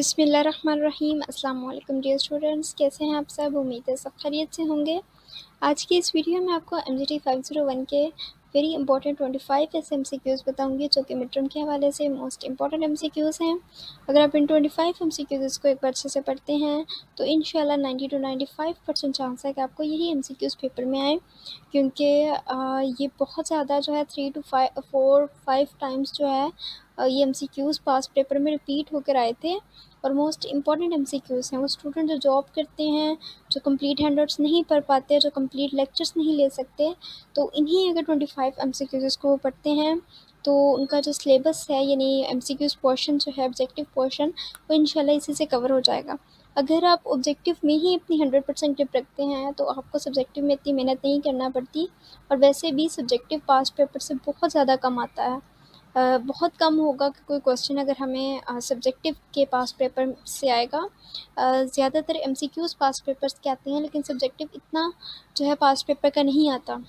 बिस्मिल्लाहिर्रहमानिर्रहीम। अस्सलाम वालेकुम डियर स्टूडेंट्स, कैसे हैं आप सब? उम्मीद है सब खैरियत से होंगे। आज की इस वीडियो में आपको MGT 501 के वेरी इंपॉर्टेंट 25 ऐसे MCQs बताऊंगी जो कि मिड टर्म के हवाले से मोस्ट इंपॉर्टेंट MCQs हैं। अगर आप इन 25 MCQs को एक बार अच्छे से पढ़ते हैं तो इंशाल्लाह 90 to 95% चांस है कि आपको यही MCQs पेपर में आए, क्योंकि ये बहुत ज़्यादा जो है 3 to 5 टाइम्स जो है ये MCQs पास पेपर में रिपीट होकर आए थे। और मोस्ट इम्पॉर्टेंट MCQs हैं। वो स्टूडेंट जो जॉब करते हैं, जो कंप्लीट हैंडआउट्स नहीं पढ़ पाते, जो कंप्लीट लेक्चर्स नहीं ले सकते, तो इन्हीं अगर 25 MCQs को पढ़ते हैं तो उनका जो सिलेबस है यानी MCQs पोर्शन जो है ऑब्जेक्टिव पोर्शन, वो इंशाल्लाह इसी से कवर हो जाएगा। अगर आप ऑब्जेक्टिव में ही अपनी 100% टिप रखते हैं तो आपको सब्जेक्टिव में इतनी मेहनत नहीं करना पड़ती, और वैसे भी सब्जेक्टिव पास पेपर से बहुत ज़्यादा कम आता है। बहुत कम होगा कि कोई क्वेश्चन अगर हमें सब्जेक्टिव के पास पेपर से आएगा। ज़्यादातर MCQs पास पेपर्स के आते हैं, लेकिन सब्जेक्टिव इतना जो है पास पेपर का नहीं आता।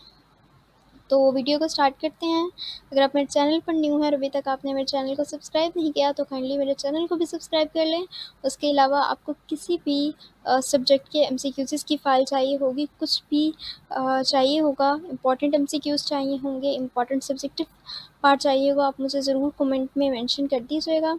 तो वीडियो को स्टार्ट करते हैं। अगर आप मेरे चैनल पर न्यू हैं और अभी तक आपने मेरे चैनल को सब्सक्राइब नहीं किया तो काइंडली मेरे चैनल को भी सब्सक्राइब कर लें। उसके अलावा आपको किसी भी सब्जेक्ट के MCQs की फ़ाइल चाहिए होगी, कुछ भी चाहिए होगा, इंपॉर्टेंट MCQs चाहिए होंगे, इंपॉर्टेंट सब्जेक्टिव पार्ट चाहिए होगा, आप मुझे ज़रूर कमेंट में मेंशन कर दीजिएगा।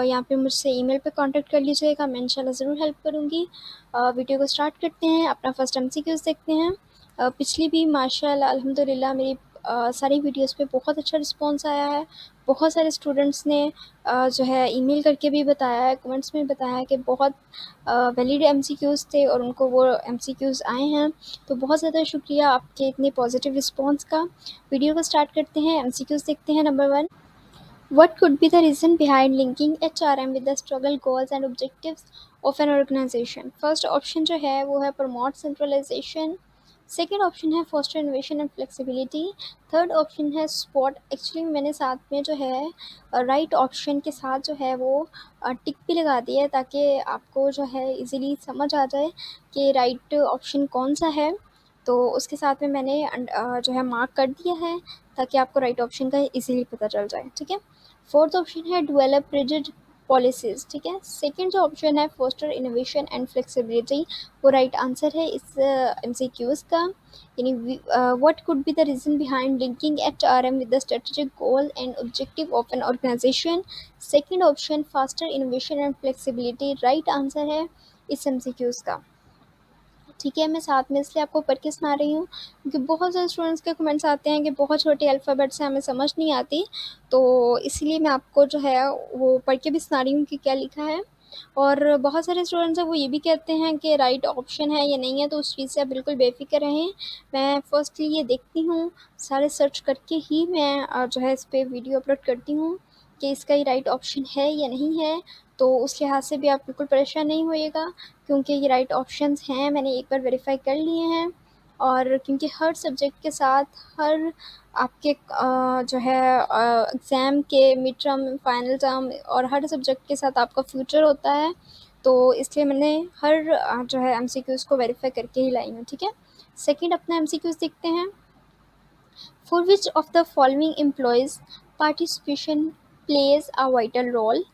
यहाँ पे मुझसे ईमेल पे कांटेक्ट कर लीजिएगा, मैं इंशाल्लाह ज़रूर हेल्प करूँगी। वीडियो को स्टार्ट करते हैं। अपना फर्स्ट MCQs देखते हैं। पिछली भी माशाल्लाह अल्हम्दुलिल्लाह मेरी सारी वीडियोस पे बहुत अच्छा रिस्पांस आया है। बहुत सारे स्टूडेंट्स ने जो है ईमेल करके भी बताया है, कमेंट्स में बताया है कि बहुत वैलिड MCQs थे और उनको वो MCQs आए हैं। तो बहुत ज़्यादा शुक्रिया आपके इतने पॉजिटिव रिस्पांस का। वीडियो को स्टार्ट करते हैं। MCQs देखते हैं। Number 1, what could be the reason behind linking HRM with the struggle goals and objectives of an organization? First option जो है वो है प्रमोट सेंट्रलाइजेशन। सेकेंड ऑप्शन है foster innovation and flexibility. Third option है spot. Actually मैंने साथ में जो है राइट ऑप्शन के साथ जो है वो टिक भी लगा दिया है, ताकि आपको जो है इजीली समझ आ जाए कि राइट ऑप्शन कौन सा है। तो उसके साथ में मैंने जो है मार्क कर दिया है, ताकि आपको राइट ऑप्शन का इजीली पता चल जाए। ठीक है। फोर्थ ऑप्शन है डेवलप रिजिड पॉलिसीज़। ठीक है। सेकंड जो ऑप्शन है फोस्टर इनोवेशन एंड फ्लेक्सिबिलिटी, वो राइट आंसर है इस MCQs का। यानी what could be the reason behind linking HRM with the strategic goal and objective of an organisation. Second option faster innovation and flexibility right answer है इस MCQs का। ठीक है। मैं साथ में इसलिए आपको पढ़ के सुना रही हूँ क्योंकि बहुत सारे स्टूडेंट्स के कमेंट्स आते हैं कि बहुत छोटे अल्फ़ाबेट से हमें समझ नहीं आती, तो इसीलिए मैं आपको जो है वो पढ़ के भी सुना रही हूँ कि क्या लिखा है। और बहुत सारे स्टूडेंट्स हैं वो ये भी कहते हैं कि राइट ऑप्शन है या नहीं है, तो उस चीज़ से आप बिल्कुल बेफिक्र रहें। मैं फर्स्टली ये देखती हूँ, सारे सर्च करके ही मैं जो है इस पर वीडियो अपलोड करती हूँ कि इसका ही राइट ऑप्शन है या नहीं है। तो उस लिहाज से भी आप बिल्कुल परेशान नहीं होइएगा, क्योंकि ये राइट ऑप्शंस हैं, मैंने एक बार वेरीफाई कर लिए हैं। और क्योंकि हर सब्जेक्ट के साथ हर आपके जो है एग्ज़ाम के मिड टर्म, फाइनल टर्म और हर सब्जेक्ट के साथ आपका फ्यूचर होता है, तो इसलिए मैंने हर जो है MCQs को वेरीफाई करके ही लाई हूँ। ठीक है। सेकंड अपना MCQs देखते हैं। For which of the following employees participation plays a vital role?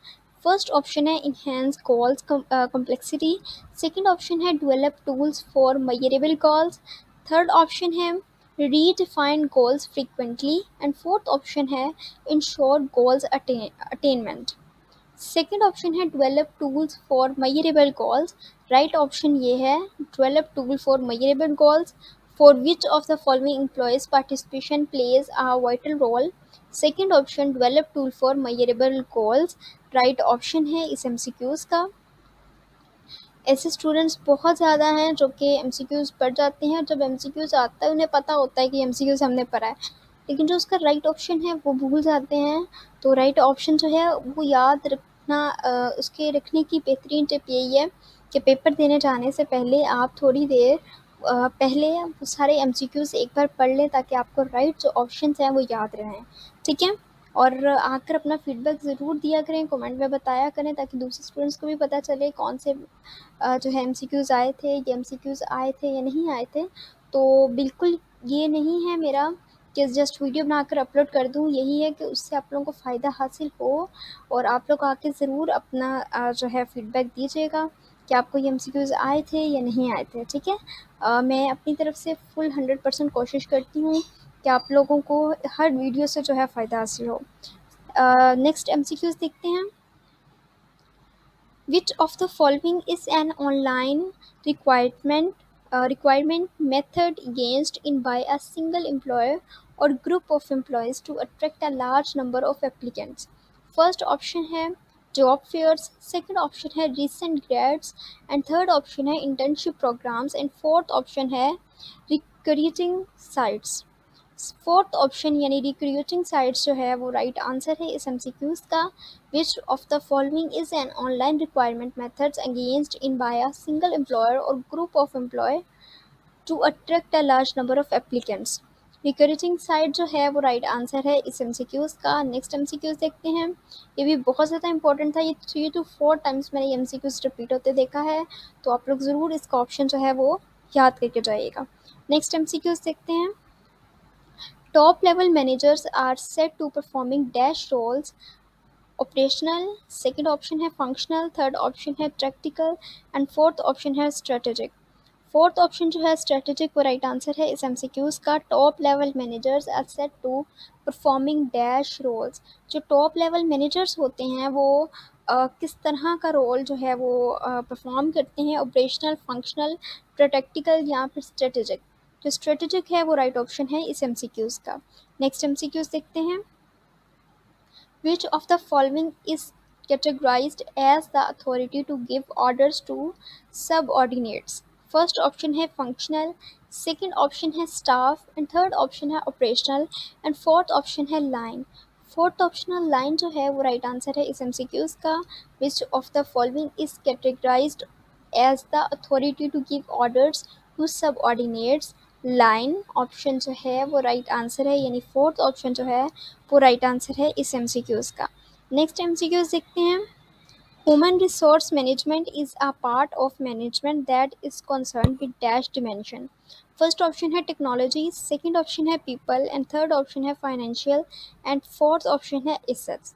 First option है enhance goals complexity। Second option है develop tools for measurable goals। Third option है redefine goals frequently and fourth option है ensure goals attainment। Second option है develop tools for measurable goals. Right option ये है develop tool for measurable goals. For which of the following employees participation plays a vital role. Second option develop tool for measurable goals right option है इस MCQs का। ऐसे students बहुत ज़्यादा हैं जो कि MCQs पढ़ जाते हैं, और जब MCQs आता है उन्हें पता होता है कि MCQs हमने पढ़ा है, लेकिन जो उसका राइट ऑप्शन है वो भूल जाते हैं। तो राइट ऑप्शन जो है वो याद रखना, उसके रखने की बेहतरीन टिप यही है कि पेपर देने जाने से पहले आप थोड़ी देर पहले वो सारे MCQs एक बार पढ़ लें, ताकि आपको राइट जो ऑप्शंस हैं वो याद रहें। ठीक है। और आकर अपना फीडबैक ज़रूर दिया करें, कमेंट में बताया करें, ताकि दूसरे स्टूडेंट्स को भी पता चले कौन से जो है MCQs आए थे, ये MCQs आए थे या नहीं आए थे। तो बिल्कुल ये नहीं है मेरा कि जस्ट वीडियो बनाकर अपलोड कर दूँ, यही है कि उससे आप लोगों को फ़ायदा हासिल हो और आप लोग आके ज़रूर अपना जो है फ़ीडबैक दीजिएगा कि आपको ये एमसीक्यूज़ आए थे या नहीं आए थे, ठीक है। मैं अपनी तरफ से फुल 100% कोशिश करती हूँ कि आप लोगों को हर वीडियो से जो है फ़ायदा हासिल हो। नेक्स्ट एमसीक्यूज़ देखते हैं। Which of the following is an online requirement method used in by a single employer or group of employees to attract a large number of applicants? First option है job fairs, second option है recent grads, and third option है internship programs, and fourth option है recruiting sites. Fourth option यानी recruiting sites जो है वो right answer है इस एमसीक्यूज़ का। Which of the following is an online requirement methods against in by a single employer और group of employ to attract a large number of applicants. Recruiting site जो है वो राइट आंसर है इस MCQs का। Next MCQs देखते हैं। ये भी बहुत ज़्यादा इंपॉर्टेंट था, ये 3 to 4 टाइम्स मैंने ये एमसीक्यूज़ रिपीट होते देखा है, तो आप लोग ज़रूर इसका ऑप्शन जो है वो याद करके जाइएगा। नेक्स्ट एमसीक्यूज़ देखते हैं। Top level managers are set to performing dash roles: operational, second option है functional, third option है practical, and fourth option है strategic. फोर्थ ऑप्शन जो है स्ट्रेटेजिक वो राइट आंसर है इस एमसीक्यूज़ का। Top level managers are set to performing dash roles. जो टॉप लेवल मैनेजर्स होते हैं वो किस तरह का रोल जो है वो परफॉर्म करते हैं: ऑपरेशनल, फंक्शनल, प्रैक्टिकल या फिर स्ट्रेटेजिक। जो स्ट्रेटेजिक है वो राइट ऑप्शन है इस एमसीक्यूज़ का। नेक्स्ट एमसीक्यूज़ देखते हैं। Which of the following is categorized as the authority to give orders to subordinates? First option है functional, second option है staff, and third option है operational, and fourth option है line. Fourth optional line जो है वो right answer है इस MCQs का। Which of the following is categorised as the authority to give orders to subordinates? Line option जो है वो राइट आंसर है, यानी फोर्थ ऑप्शन जो है वो राइट आंसर है इस एमसीक्यूज़ का। नेक्स्ट एमसीक्यूज़ देखते हैं। Human resource management is a part of management that is concerned with dash dimension. First option है टेक्नोलॉजी, सेकंड ऑप्शन है पीपल, एंड थर्ड ऑप्शन है फाइनेंशियल, एंड फोर्थ ऑप्शन है assets.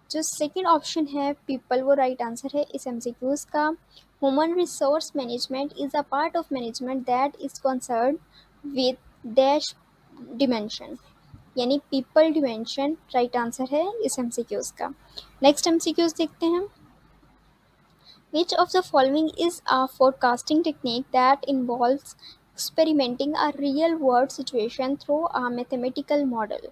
जो second option है people वो right answer है इस MCQs का। Human resource management is a part of management that is concern with dash dimension, यानी पीपल डिमेंशन राइट आंसर है इस एमसीक्यूज़ का। नेक्स्ट एमसीक्यूज़ देखते हैं। Which of the following is a forecasting technique that involves experimenting a real world situation through a mathematical model?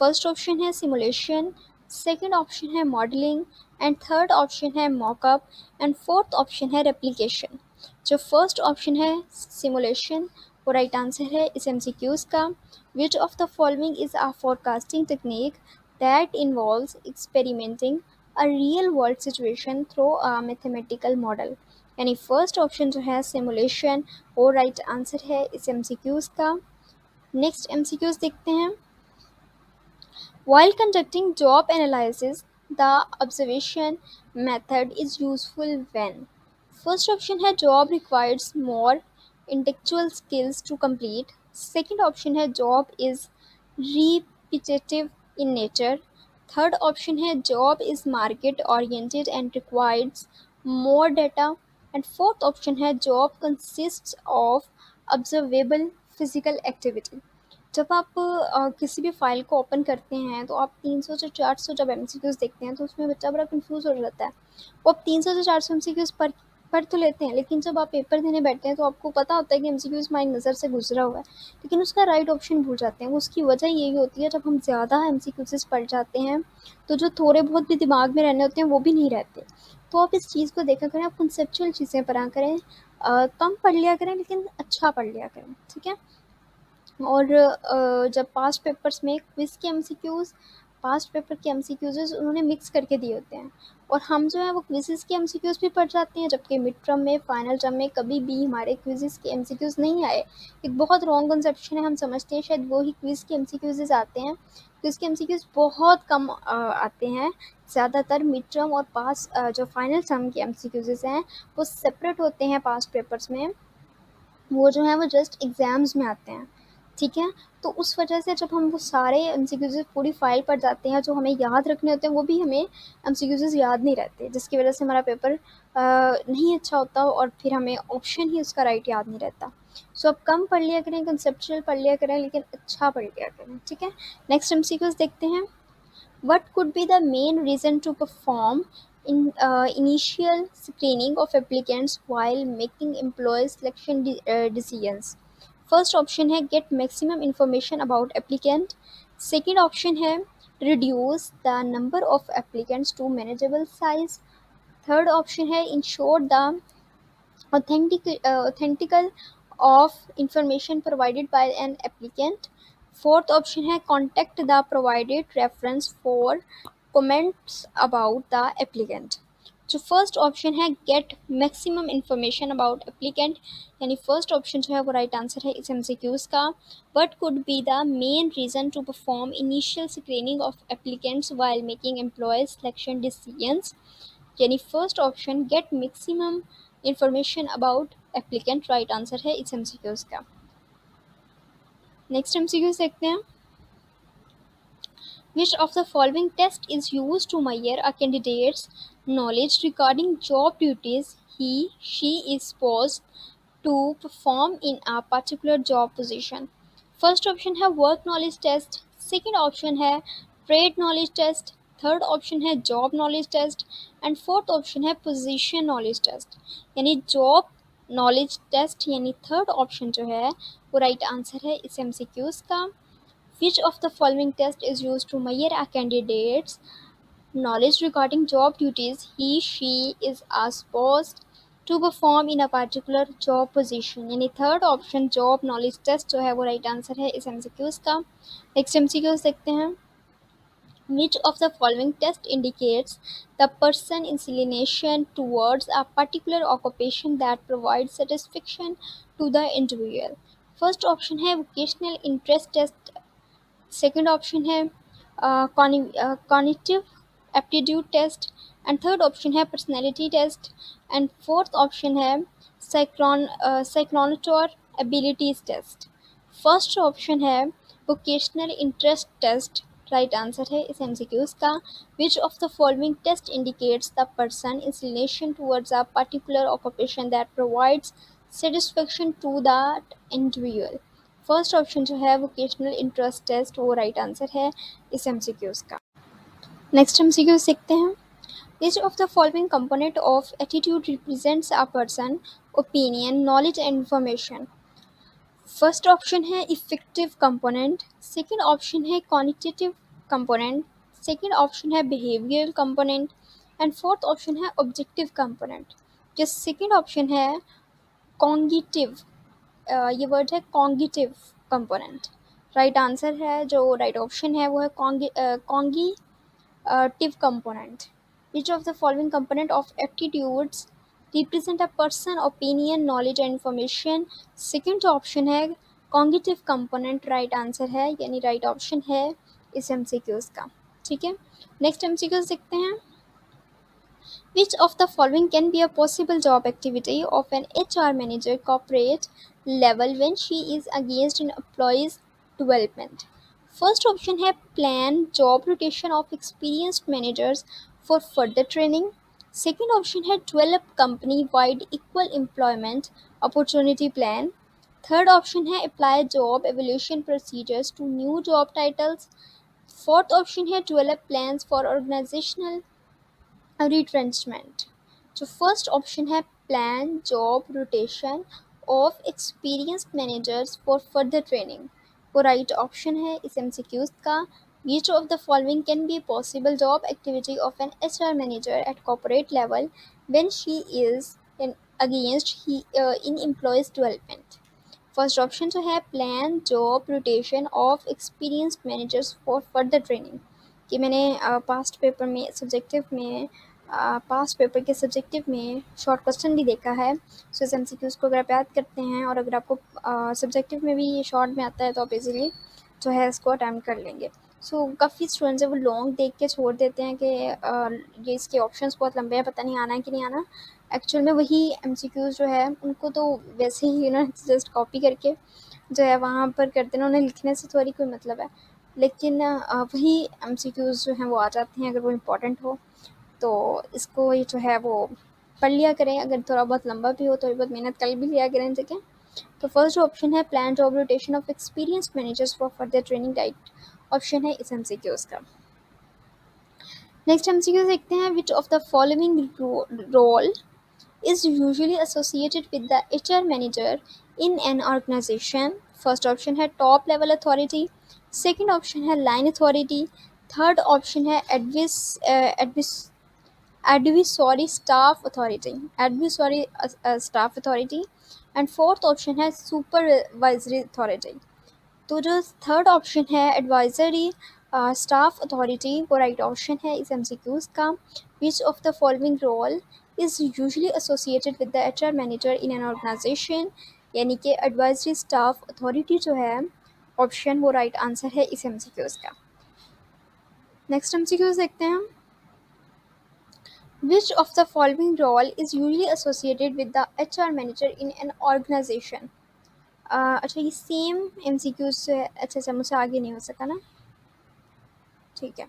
First option है simulation, second option है modelling, and third option है mock-up, and fourth option है replication. जो first option है simulation वो right answer है इस MCQs का। Which of the following is a forecasting technique that involves experimenting a real world situation through a mathematical model, यानी first option जो है सिमुलेशन वो राइट आंसर है इस एमसीक्यूज़ का। नेक्स्ट एमसीक्यूज़ देखते हैं। While conducting job analysis, the observation method is useful when? First option है job requires more intellectual skills to complete. Second option है job is repetitive in nature. Third option है job is market oriented and requires more data. And fourth option है job consists of observable physical activity. जब आप किसी भी file को open करते हैं तो आप 300 से 400 जब एमसीक्यूज़ देखते हैं तो उसमें बच्चा बड़ा कंफ्यूज हो जाता है। वो आप 300 से 400 एमसीक्यूज़ पढ़ तो लेते हैं, लेकिन जब आप पेपर देने बैठते हैं तो आपको पता होता है कि एमसीक्यूज़ हमारी नज़र से गुजरा हुआ है, लेकिन उसका राइट ऑप्शन भूल जाते हैं। उसकी वजह यही होती है, जब हम ज़्यादा एमसीक्यूज़ पढ़ जाते हैं तो जो थोड़े बहुत भी दिमाग में रहने होते हैं वो भी नहीं रहते। तो आप इस चीज़ को देखा करें, आप कंसेप्चुअल चीज़ें पढ़ा करें, कम पढ़ लिया करें लेकिन अच्छा पढ़ लिया करें, ठीक है। और जब पास्ट पेपर्स में पास्ट पेपर के एमसीक्यूज़ उन्होंने मिक्स करके दिए होते हैं, और हम जो है वो क्विज़ेस के एमसीक्यूज़ भी पढ़ जाते हैं, जबकि मिड टर्म में, फाइनल टर्म में कभी भी हमारे क्विज़ेस के एमसीक्यूज़ नहीं आए। एक बहुत रॉन्ग कंसेप्शन है, हम समझते हैं शायद वो ही क्विज़ के एमसीक्यूज़ आते हैं। क्विज़ के एमसीक्यूज़ बहुत कम आते हैं, ज़्यादातर मिड टर्म और पास जो फाइनल टर्म के एमसीक्यूज़ हैं वो सेपरेट होते हैं पास्ट पेपर्स में, वो जो है वो जस्ट एग्ज़ाम्स में आते हैं, ठीक है। तो उस वजह से जब हम वो सारे एमसीक्यूज़ पूरी फाइल पर जाते हैं, जो हमें याद रखने होते हैं, वो भी हमें एमसीक्यूज़ याद नहीं रहते, जिसकी वजह से हमारा पेपर नहीं अच्छा होता और फिर हमें ऑप्शन ही उसका राइट याद नहीं रहता। सो अब कम पढ़ लिया करें, कंसेप्चुअल पढ़ लिया करें, लेकिन अच्छा पढ़ लिया करें, ठीक है। नेक्स्ट एमसीक्यूज़ देखते हैं। What could be the main reason to perform initial screening of applicants while making employee selection decisions? First option है get maximum information about applicant. Second option है reduce the number of applicants to manageable size. Third option है ensure the authentical of information provided by an applicant. Fourth option है contact the provided reference for comments about the applicant. जो first option है get maximum information about applicant, यानी first option जो है वो right answer है इस MCQs का। What could be the main reason to perform initial screening of applicants while making employ selection decisions, यानी first option get maximum information about applicant right answer है इस MCQs का। नेक्स्ट एमसीक्यूज़ देखते हैं। Which of the following test is used to measure a candidate's knowledge regarding job duties she is supposed to perform in a particular job position? First option है work knowledge test, second option है trade knowledge test, third option है job knowledge test and fourth option है position knowledge test, यानी job knowledge test, यानी third option जो है वो right answer है इस एमसीक्यूज़ का। Which of the following test is used to measure a candidate's knowledge regarding job duties she is supposed to perform in a particular job position, यानी third option job knowledge test जो है वो right answer है इस MCQs का। Next MCQs देखते हैं। Which of the following test indicates the person inclination towards a particular occupation that provides satisfaction to the individual? First option है vocational interest test, second option है cognitive aptitude test and third option है personality test and fourth option है psychomotor abilities test. First option है vocational interest test, right answer है इस MCQs का। Which of the following test indicates the person inclination towards a particular occupation that provides satisfaction to that individual? First option जो है vocational interest test वो right answer है इस MCQs का। Next MCQs देखते हैं। Each of the following component of attitude represents a person, opinion, knowledge and information. First option है effective component, second option है क्वांटिटेटिव कंपोनेंट, सेकंड ऑप्शन है behavioural component and fourth option है objective component. जो second option है कॉन्गिटिव, ये word है कॉन्गिटिव component, right answer है जो राइट ऑप्शन है वो है कॉन्गिटिव component. Which of the following component of aptitudes represent a person, opinion, knowledge and information? Second option है कॉन्गिटिव कंपोनेंट, राइट आंसर है, यानी राइट ऑप्शन है इस एमसीक्यूज़ का, ठीक है। नेक्स्ट एमसीक्यूज़ देखते हैं। Which of the following can be a possible job activity of an HR manager corporate level when she is engaged in employees development? First option है plan job rotation of experienced managers for further training. Second option है develop company wide equal employment opportunity plan. Third option है apply job evaluation procedures to new job titles. Fourth option है develop plans for organizational retrenchment. जो first option है plan job rotation of experienced managers for further training, वो right option है इस MCQs का। Which of the following can be a possible job activity of an HR manager at corporate level when she is in employees development? First option जो है plan job rotation of experienced managers for further training, कि मैंने past paper में subjective में past paper के subjective में short question भी देखा है। सो इस एमसीक्यूज़ को अगर आप याद करते हैं और अगर आपको सब्जेक्टिव में भी ये शॉर्ट में आता है तो आप इजीली जो है इसको अटैम्प्ट कर लेंगे। सो काफ़ी स्टूडेंट्स है वो लॉन्ग देख के छोड़ देते हैं कि ये इसके ऑप्शंस बहुत लंबे हैं, पता नहीं आना है कि नहीं आना। एक्चुअल में वही एमसीक्यूज़ जो है उनको तो वैसे ही जस्ट कॉपी करके जो है वहाँ पर करते हैं, उन्हें लिखने से थोड़ी कोई मतलब है, लेकिन वही एमसीक्यूज़ जो हैं वो आ जाते हैं अगर वो इम्पोर्टेंट हो। तो इसको ये जो है वो पढ़ लिया करें, अगर थोड़ा बहुत लंबा भी हो थोड़ी बहुत मेहनत कर भी लिया करें, ठीक है। तो फर्स्ट ऑप्शन है plan job rotation of experience managers for further training, right option है इस एमसीक्यूज़ का। नेक्स्ट एमसीक्यू देखते हैं, which of the following role is usually associated with the HR manager in an organization. First option है top level authority, second option है line authority, third option है advisory staff authority, and fourth option है supervisory authority. तो जो third option है advisory staff authority, वो right option है इस एमसीक्यूज़ का। Which of the following role is usually associated with the HR manager in an organisation, यानी कि एडवाइजरी स्टाफ अथॉरिटी जो है ऑप्शन, वो राइट आंसर है इस एमसीक्यूज़ का। नेक्स्ट एमसीक्यूज़ देखते हैं, which of the following role is usually associated with the HR manager in an organisation. अच्छा ये सेम एमसीक्यूज़ से अच्छा मुझसे आगे नहीं हो सका ना, ठीक है।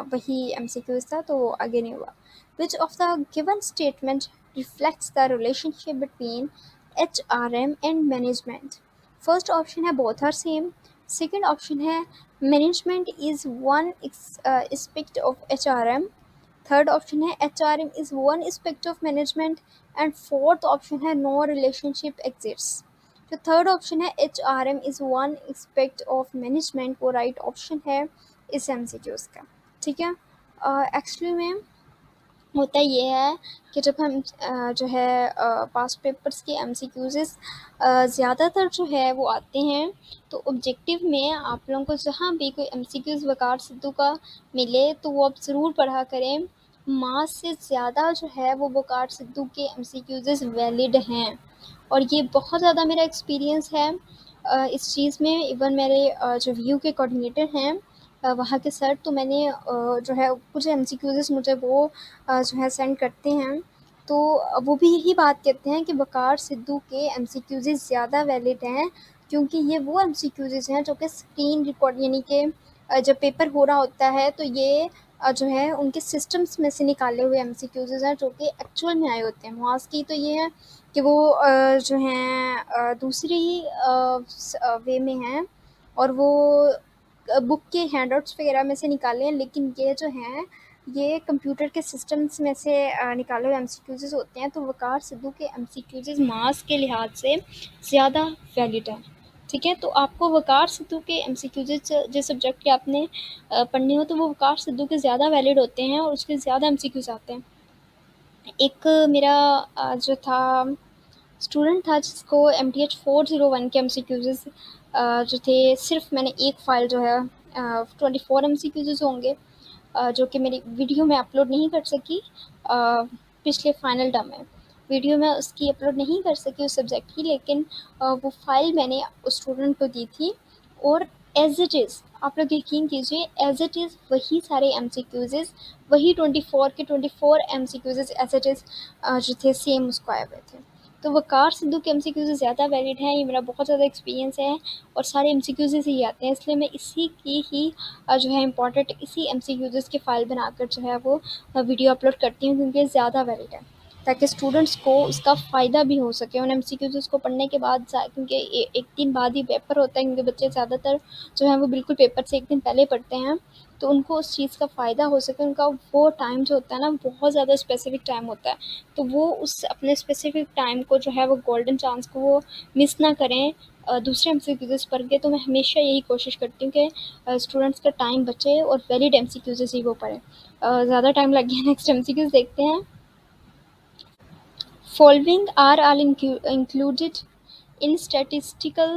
वही एमसीक्यूज़ था तो आगे नहीं हुआ। Which of the given statement reflects the relationship between HRM and management. First option है both are same, second option है management is one aspect of HRM, third option है HRM is one aspect of management, and fourth option है no relationship exists. जो third option है HRM is one aspect of management, वो right option है इस MCQs का, ठीक है। एक्चुअली में होता ये है कि जब हम जो है पास्ट पेपर्स के एमसीक्यूज़ ज़्यादातर जो है वो आते हैं, तो ऑब्जेक्टिव में आप लोगों को जहाँ भी कोई एमसीक्यूज़ वकार सिद्धू का मिले तो वो आप ज़रूर पढ़ा करें। मास से ज़्यादा जो है वो वकार सिद्धू के एमसीक्यूज़ वैलिड हैं, और ये बहुत ज़्यादा मेरा एक्सपीरियंस है इस चीज़ में। इवन मेरे जो व्यू के कोऑर्डिनेटर हैं वहाँ के सर, तो मैंने जो है कुछ एमसीक्यूज़ मुझे वो जो है सेंड करते हैं, तो वो भी यही बात कहते हैं कि वकार सिद्धू के एमसीक्यूज़ ज़्यादा वैलिड हैं, क्योंकि ये वो एमसीक्यूज़ हैं जो कि स्क्रीन रिकॉर्ड, यानी कि जब पेपर हो रहा होता है तो ये जो है उनके सिस्टम्स में से निकाले हुए एमसीक्यूज़ हैं जो कि एक्चुअल में आए होते हैं। मास की तो ये है कि वो जो हैं दूसरी वे में हैं, और वो बुक के हैंडआउट्स वगैरह में से निकाले हैं, लेकिन ये जो हैं ये कंप्यूटर के सिस्टम्स में से निकाले हुए एमसीक्यूज़ होते हैं। तो वकार सिद्धू के एमसीक्यूज़ मास के लिहाज से ज़्यादा वैलिड हैं, ठीक है। तो आपको वकार सिद्धू के एमसीक्यूज़ जिस सब्जेक्ट के आपने पढ़ने हो, तो वो वकार सिद्धू के ज़्यादा वैलिड होते हैं और उसके ज़्यादा एमसीक्यूज़ आते हैं। एक मेरा जो था स्टूडेंट था जिसको MTH 401 के एमसीक्यूज़ जो थे, सिर्फ मैंने एक फ़ाइल जो है 24 एमसीक्यूज़ होंगे जो कि मेरी वीडियो में अपलोड नहीं कर सकी पिछले फाइनल टर्म में। वीडियो में उसकी अपलोड नहीं कर सकी उस सब्जेक्ट की, लेकिन वो फ़ाइल मैंने उस स्टूडेंट को दी थी, और एज़ इट इज़ आप लोग यकीन कीजिए, एज़ इट इज़ वही सारे एमसीक्यूज़, वही 24 के 24 एमसीक्यूज़ एज़ इट इज़ जो थे सेम उसको आए हुए थे। तो वकार सिद्धू के एमसीक्यूज़ ज़्यादा वैलिड हैं, ये मेरा बहुत ज़्यादा एक्सपीरियंस है, और सारे एमसीक्यूज़ से ही आते हैं, इसलिए मैं इसी की ही जो है इम्पॉर्टेंट इसी एमसीक्यूज़ की फ़ाइल बनाकर जो है वो वीडियो अपलोड करती हूँ, क्योंकि ज़्यादा वैलिड है, ताकि स्टूडेंट्स को उसका फ़ायदा भी हो सके उन एमसीक्यूज़ को पढ़ने के बाद। क्योंकि एक दिन बाद ही पेपर होता है, क्योंकि बच्चे ज़्यादातर जो है वो बिल्कुल पेपर से एक दिन पहले पढ़ते हैं, तो उनको उस चीज़ का फ़ायदा हो सके। उनका वो टाइम जो होता है ना, बहुत ज़्यादा स्पेसिफ़िक टाइम होता है, तो वो उस अपने स्पेसिफ़िक टाइम को जो है वो गोल्डन चांस को वो मिस ना करें दूसरे एमसीक्यूज़ पढ़ के। तो मैं हमेशा यही कोशिश करती हूँ कि स्टूडेंट्स का टाइम बचे और वैलिड एमसीक्यूज़ ही वो पढ़ें। ज़्यादा टाइम लग गया, नेक्स्ट एमसीक्यूज़ देखते हैं। Following are all included in statistical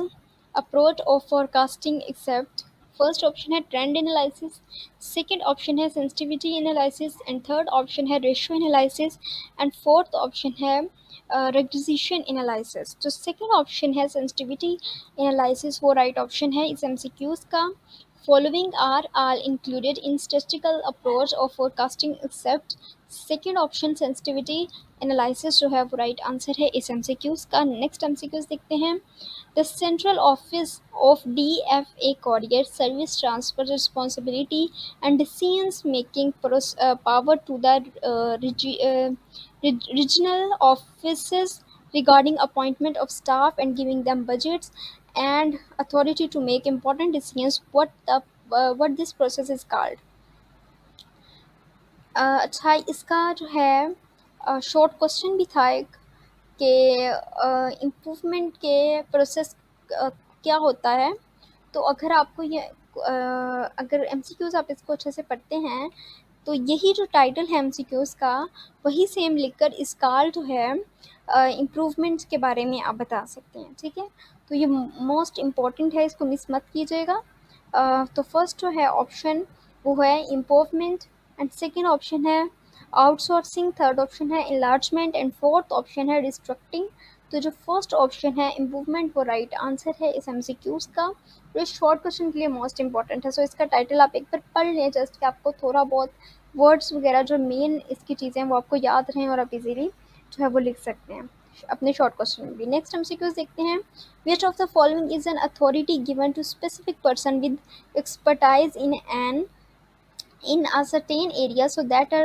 approach of forecasting except first option है trend analysis, second option है sensitivity analysis, and third option है ratio analysis, and fourth option है regression analysis। जो second option है sensitivity analysis, वो right option है इस MCQs का। Following are all included in statistical approach of forecasting except second option sensitivity analysis जो है वो राइट आंसर है इस एमसीक्यूज़ का। नेक्स्ट एमसीक्यूज़ देखते हैं, The central office of DFA Courier Service transfers responsibility and decision-making power to the regional offices regarding appointment of staff and giving them budgets and authority to make important decisions. What this process is called? अच्छा, इसका जो है short question भी था एक कि improvement के process क्या होता है। तो अगर आपको ये अगर एमसीक्यूज़ आप इसको अच्छे से पढ़ते हैं तो यही जो टाइटल है एमसीक्यूज़ का वही सेम लिखकर इस काल जो है इम्प्रूवमेंट्स के बारे में आप बता सकते हैं। ठीक है, तो ये मोस्ट इम्पॉर्टेंट है, इसको मिस मत कीजिएगा। तो फर्स्ट जो है ऑप्शन वो है इम्प्रूवमेंट एंड सेकेंड ऑप्शन है आउटसोर्सिंग, थर्ड ऑप्शन है इनलार्जमेंट एंड फोर्थ ऑप्शन है रिस्ट्रक्टिंग। तो जो फर्स्ट ऑप्शन है इम्प्रूवमेंट वो राइट आंसर है इस एमसीक्यूज़ का। तो इस शॉर्ट क्वेश्चन के लिए मोस्ट इंपॉर्टेंट है। सो इसका टाइटल आप एक बार पढ़ लें जस्ट कि आपको थोड़ा बहुत वर्ड्स वगैरह जो मेन इसकी चीज़ें हैं वो आपको याद रहें और आप इजीली जो है वो लिख सकते हैं अपने शॉर्ट क्वेश्चन में भी। नेक्स्ट एमसीक्यूज़ देखते हैं। Which of the following is an authority given to specific person with expertise in a certain area so that a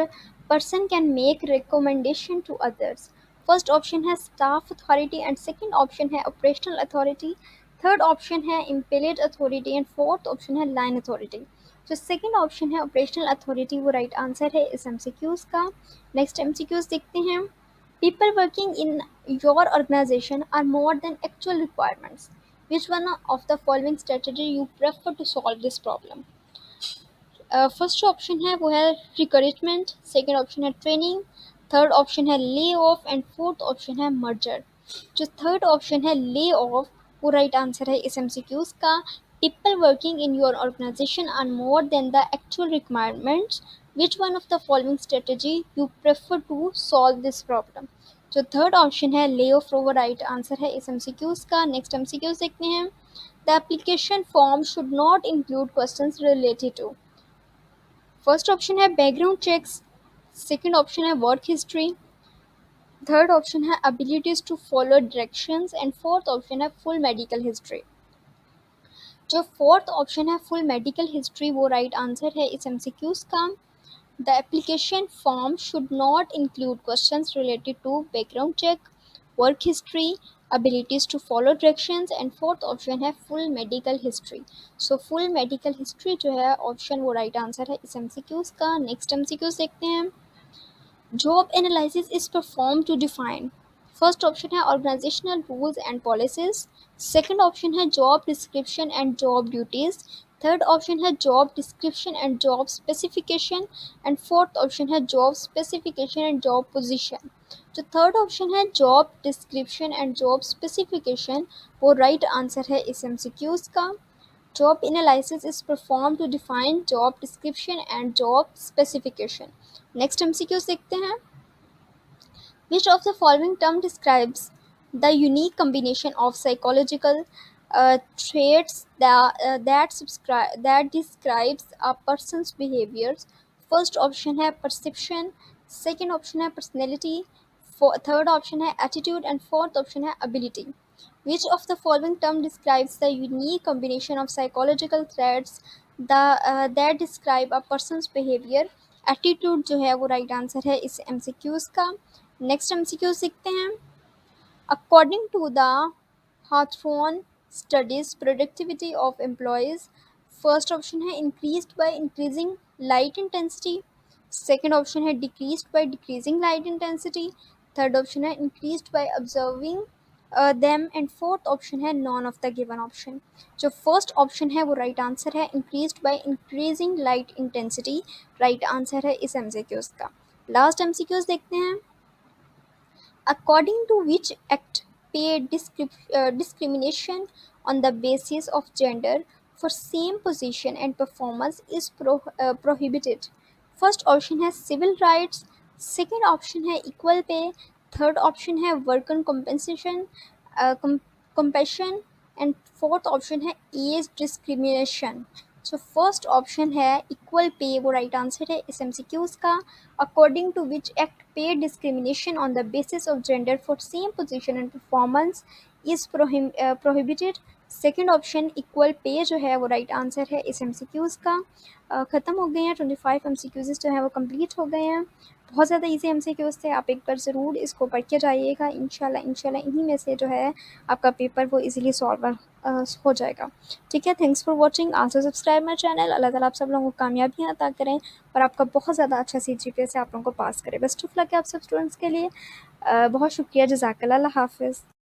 person can make recommendation to others. First option है staff authority and second option है operational authority, third option है impelled authority and fourth option है line authority. जो second option है operational authority वो right answer है इस MCQs का। नेक्स्ट एमसीक्यूज़ देखते हैं। People working in your organisation are more than actual requirements, which one of the following strategy you prefer to solve this problem. First जो option है वो है रिकरेजमेंट, सेकेंड ऑप्शन है ट्रेनिंग, थर्ड ऑप्शन है lay off एंड fourth option है merger. जो third option है ले ऑफ वो राइट आंसर है इस एमसीक्यूज़ का। People working in your organisation are more than the actual requirements, which one of the following strategy you prefer to solve this problem. जो third option है lay of वो right answer है इस MCQs का। Next MCQs देखते हैं। The application form should not include questions related to. First option है background checks, second option है वर्क हिस्ट्री, थर्ड ऑप्शन है abilities to follow directions and fourth option है full medical history. जो fourth option है full medical history वो right answer है इस MCQs का। The application form should not include questions related to background check, work history, abilities to follow directions and fourth option है full medical history. So full medical history जो है option वो right answer है इस MCQs का। Next MCQs देखते हैं। Job analysis is perform to define. First option है organisational rules and policies, second option है job description and job duties, third option है job description and job specification and fourth option है job specification and job position. जो third option है job description and job specification वो right answer है इस MCQs का। Job analysis is perform to define job description and job specification. Next MCQs देखते हैं। Which of the following term describes the unique combination of psychological traits that describes a person's behaviors? First option है perception, second option है personality, third option है attitude and fourth option है ability. Which of the following term describes the unique combination of psychological traits that describe a person's behavior? Attitude जो है वो right answer है इस MCQs का। Next MCQs देखते हैं। According to the Hawthorne studies productivity of employees, first option है increased by increasing light intensity, second option है decreased by decreasing light intensity, third option है increased by observing them and fourth option है none of the given option. जो first option है वो right answer है increased by increasing light intensity, right answer है इस MCQs का। Last MCQs देखते हैं। अकॉर्डिंग टू विच एक्ट पे discrimination on the basis of gender for same position and performance is prohibited? First option है civil rights, second option है equal pay, third option है worker compensation compassion and fourth option है as discrimination. जो first option है equal pay वो right answer है इस MCQs का। अकॉर्डिंग टू विच एक्ट पे discrimination on the basis of gender for same position and performance is prohibited. Second option equal pay जो है वो राइट आंसर है इस एमसीक्यूज़ का। ख़त्म हो गए हैं 25 एमसीक्यूज़ जो हैं वो कंप्लीट हो गए हैं। बहुत ज़्यादा इजी एमसीक्यूज़ थे, आप एक बार ज़रूर इसको पढ़ के जाइएगा। इंशाल्लाह इन्हीं में से जो है आपका पेपर वो इजीली सॉल्व हो जाएगा। ठीक है, thanks for watching. Also subscribe my channel. Allah ताला आप सब लोगों को कामयाबियाँ अता करें और आपका बहुत ज़्यादा अच्छा CGPA से आप लोगों को पास करें। बेस्ट ऑफ लक है आप सब स्टूडेंट्स के लिए। बहुत शुक्रिया, जज़ाकल्लाह, अल्लाह हाफ़िज़।